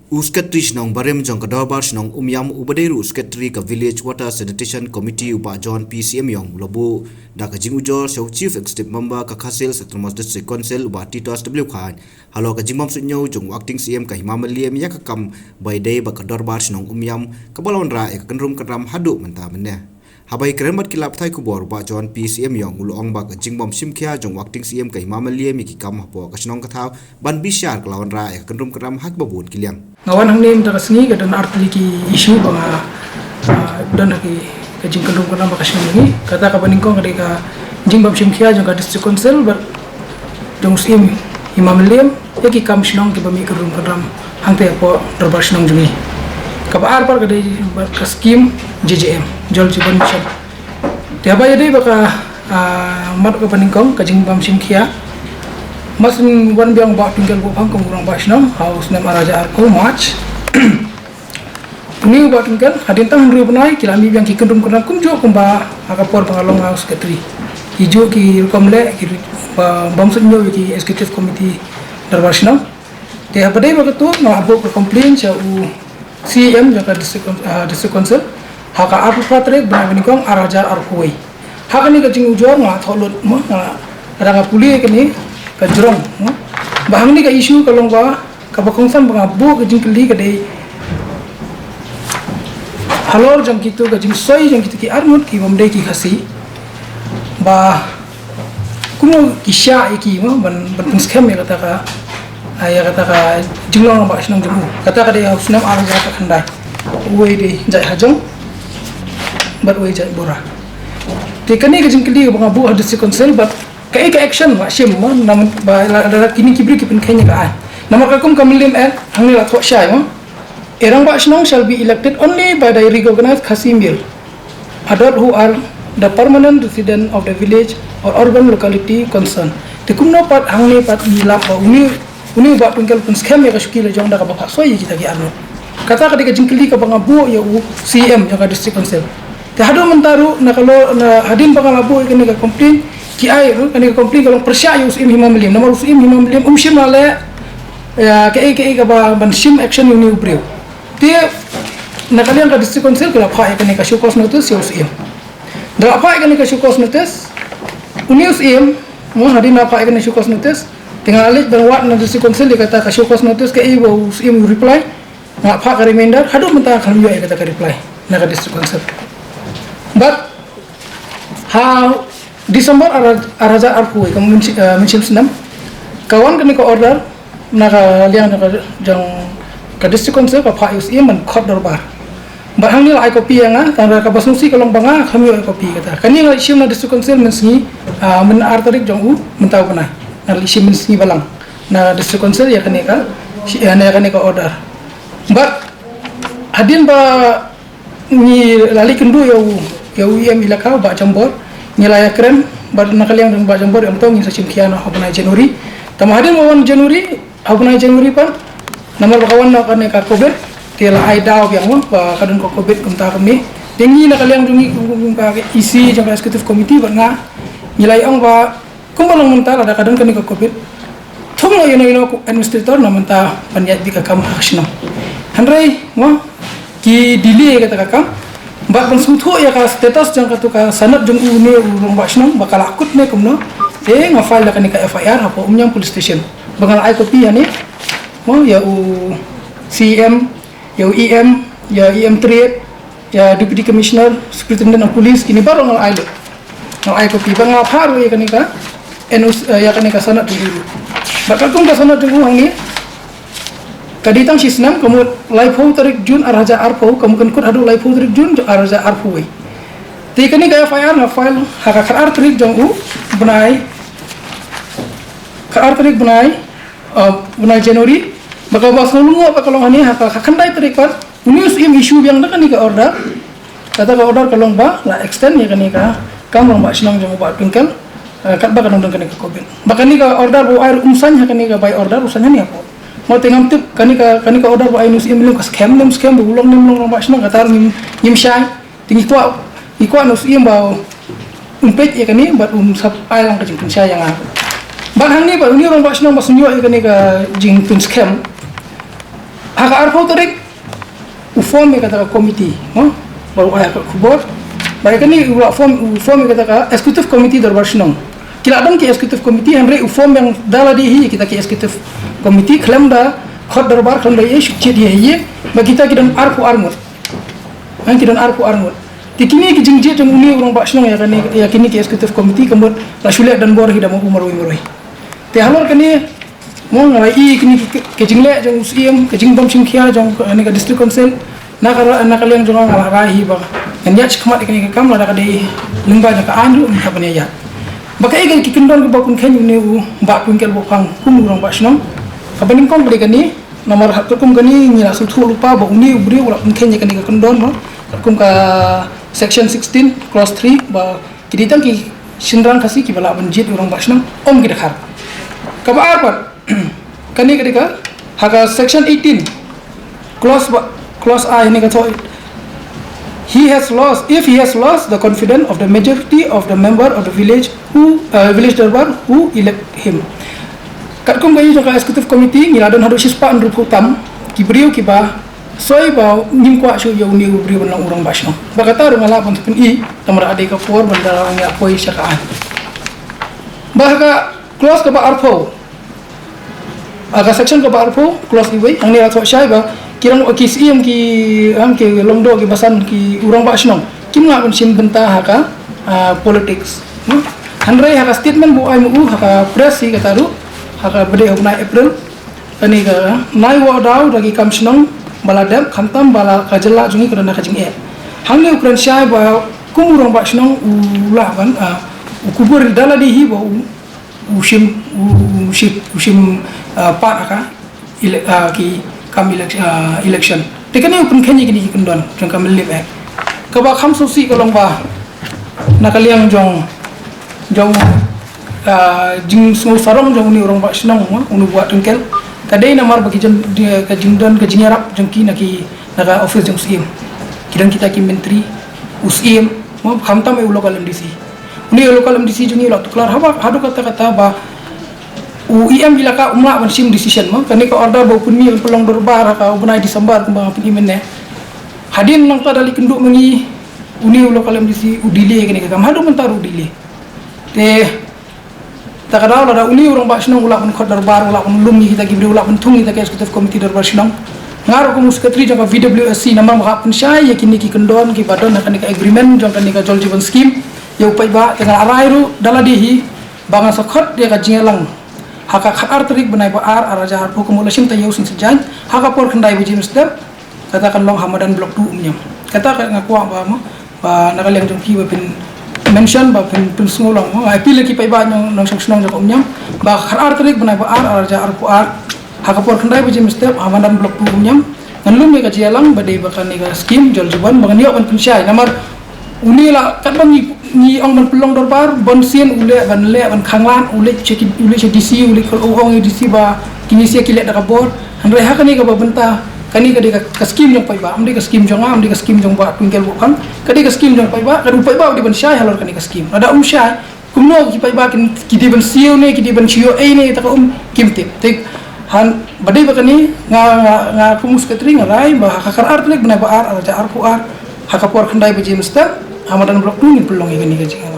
Uskatri sinong barem jong kadorbar sinong umyam ubaderu uskatri ka village water sanitation committee upa John PCM yong lobu da ka jing ujor show chief executive member ka khasil satramos district council uba Titos W Khan halo ka jingmam sunyo jong acting CM ka himamaliam ya ka kam by day ba kadorbar sinong umyam ka balon ra e ka kanrum karam hadu menta menne habai keremat kilap thai kubor ba John PCM yong ulong ba ka jingbom simkhia jong acting CM ka himamaliam ki kam hapo ka sinong ka thau ban bishar ka lawan ra e ka kanrum karam hak babun kiliang ngawan hang nim takas ni kadan artli ki isu banga dan ki kajing kandung kana bakasyon ni kata ka baningkong kadika jingbam simkhia jong ka district council bar jong sim himamaliam ki kam sinong ki bami kandung kadram hang te po darbar sinong jungi ka baar par kadai ka scheme JJM jol jiban mission te ba yadi baka mat ka baningkong kajing bam simkhia masin wan biang ba tinggal bu phang kongurang ba sinam haus nam araja arko march ni ba tinggal hadin tang ru benai kilami biang ki kendum kendam kunjo kumba akapor pangalong haus ketri hijo ki komle ki bamsud nyo ki executive committee darbar sinam te abadai ba tu no abu ko complain cha u CM jaka district council haka apu patre ba benikong araja arkoi haka ni ka jing ujor nga tholot mo nga ranga puli kini kajrong bahang ni ka isu kalong ba kabakongsan banga bu ka jingkeli ka dei halor jang kitu ka jing soi jang kitu ki armut ki bomdei ki khasi ba kuno kisha iki mo ban scam ya kata ka jinglong ba sinong jumu kata ka dei husnam ara ja ka khandai wei dei jai hajong bat wei jai bora tekani ka jingkeli ka banga bu district council bat kai ka action wa sim mo nam ba la kini kibri ki pen khanya ka ai nama ka kum kamlim en hangni la thok shai mo erang ba snong shall be elected only by the recognized khasimil adult who are the permanent resident of the village or urban locality concerned te kumno pat hangni pat nila ba uni ba pengkel pun scam ya ka skil jong da ka ba so yi kita gi arno kata ka diga jingkeli ka banga bu ya u CM ya ka district council te hado mentaru na kalau na hadin banga labu ikene ka complain ki ai kani komplain kalau persya us im himamlim nama us im himamlim shim ale ya ke ka ba ban shim action ni ubreu dia nakalian ka district council kala pha kani ka shukos notice us im da pha kani ka shukos notice uni us im mo hadina pha kani shukos notice tinggal alik dan wat na district council dikata ka shukos notice ke ibo us im reply na pha ka reminder hadu menta kan yo kata ka reply na ka district council but how Desember araja arpui kamu mencim senam kawan kami ke order naga liang naga jang ke district council ke Pak Yus man khot darbar bahang ni lai kopi yang tanda ka basnusi kalong banga kami lai kopi kata kani lai isim na district council mensengi men artarik jang u mentau kana na isim mensengi balang na district council ya kani ka order but hadin ba ni lali kendu ya UIM ilaka ba jambor nilai keren bar nakaliang dan bajang bor yang tong sa simkiana habunai Januari tamadin wawan Januari habunai Januari pan namar bakawan na kan ka covid tela ai daw yang mo ba kadun ko covid kum ta kami tingi nakaliang dungi ka isi jang executive committee ba nga nilai ang ba kumbalang mental ada kadun kan ka covid thong no ino administrator na menta panyat di ka kam aksino hanrai mo ki delay kata kakam Mbak konsultu ya ka status jang katu ka sanad jung une urang basnong bakal akut ne kumno nga file ka ni ka FIR hapo umnyang police station bangal ai copy yani mo ya u CM ya u EM ya EM trade ya deputy commissioner superintendent of police ini baru ngal ai copy bangal haru ya kan ka enus ya kan ka sanad jung bakal kum ka sanad jung hangi kaditang sisnam kamu live ho tarik Jun araja arpo kamu kan kut adu live ho tarik Jun araja arpo we tikani ga FIR na file haka kar tarik jong u bunai kar tarik bunai Januari bakal bas nulungo bakal hani haka khandai tarik kan unius im issue yang kan ni ka order kata ka order kalong ba la extend ya kan ni ka kam long ba sinang jong ba pingkan kat ba kan ka ni ka covid bakal ni ka order bo air umsan kan ni ka by order usannya ni apa mau tengam tip kani ka order ba inus imlim ka scam bulong nim long ba sinang katar nim syai tingi kwa nus im ba umpet ya kani ba sap ai lang ka jing syai yang ba hang ni ba uni long ba sinang ba sunyo ya kani ka jing tun scam haka arfau tarik form kata komiti baru ayat kubur mereka ni form kata executive committee darbar sinong kila dan ki executive committee hamre form yang dala di hi kita ki executive committee klaim da khot darbar klaim da ye shukti di hi bagi kita kidan arfu armut kidan arfu armut tikini ki jingje jang uni orang ba sinong ya kini ki executive committee kembut rasule dan bor hidam maroi te halor kani mo ngai kini ke jingle jang usiem ke jingbam singkhia jang ani ka district council nakaliang jang ngarahi ba nya chikmat kini ka kamla da dei lingba ka anju ka bani ya baka ikan ki kendon ke bakun khen ni u ba kun kel bokang kum rong ba sinong ka bani kong beli kani nomor hat kum kani ni rasul thu lupa ba uni ubri ula kun khen kani ka kendon no kum ka section 16 clause 3 ba kiditang ki sinran kasi ki bala banjit urang ba sinong om ki dakhar ka ba arpat kani kadika haka section 18 clause a ini kata if he has lost the confidence of the majority of the member of the village village darbar who elect him kat kum gayi jaka executive committee ngiladon hadu sispa andru hutam ki beriu ki ba soi ba nim kwa shu yo ni beriu nang urang basno bakata ngala pon pun i tamara ade ka for bandara ngi apoi sakaan bahaka clause ka ba arfo aga section ka ba arfo clause iwei ang ni atho shai ba kirang okisiam ki am ke lomdo ki basan ki urang ba sinong kim nga kon sim benta haka politics hanrai haka statement bu ai mu haka press si kataru haka bede hokna april ani ka nai wa daw dagi kam sinong baladam khantam bala kajala jungi kana kajing e hangne ukran shai ba kumurang ba sinong ulah ban kubur dala di hi ba usim part haka ki kam election tekani upun khenyi kini kendon jong kam lip ek kaba kham susi kolong ba nakaliang jong jing so sarong jong ni orang ba sinong unu buat tengkel kadai namar bagi jong ka jingdon ka jingarap jong ki naka office jong sim kidan kita ki menteri usim mo khamtam e local mdc uni local mdc jungi lot klar hadu kata ba UIM bila ka umla ban sim decision mo kani ka order ba pun mi pelong dorbar ka ubnai disambar kembang pun imene hadin nang ta dali kenduk mengi uni lokal mdc udile kani ka hadu mentar udile te takadau la uni urang ba sinong ula pun khot dorbar ula pun lumi kita gibri ula pun thungi ta executive committee dorbar sinong ngaro ko muskatri jaka VWSC nama ma pun syai yakini ki kendon ki badon kani ka agreement jong kani ka jol jiban scheme ya upai ba tengah arairu dala dihi bangan sakhot dia ka jingelang haka khatar tarik benai ba araja har hukum ulasim ta yausin sejan haka por khandai biji mister katakan long hamadan blok 2 umnyam kata ngakwa ba nakaliang jong ki ba pin mention ba pin sngolong ai pile ki pai ba nong sang jong umnyam ba khatar tarik benai ba araja har haka por khandai biji mister hamadan blok 2 umnyam nganlum me ka jialang ba dei ba kan ni scheme jol juban ba nio kan pinsyai namar unila kat bang ni ong ban pelong dorbar bon sien ule ban le ban khanglan ule cheki ule DC ule kol ong DC ba kini sia kilet da kabor hanre ha kani ka ba benta kani ka ka scheme jong pai ba amdi ka scheme jong amdi ka scheme jong ba pingkel bu kan kadi ka scheme jong pai ba ka pai ba di ban syai halor kani ka scheme ada syai kumno ki pai ba ki di ban sio ne ki di ban chio e ne ta ka kimte te han badai ba kani nga kumus ketri ngarai ba hakar artlek bena ba araja arpu haka por khandai ba jimster hamadan blok 2 ni pelong ini ka jinga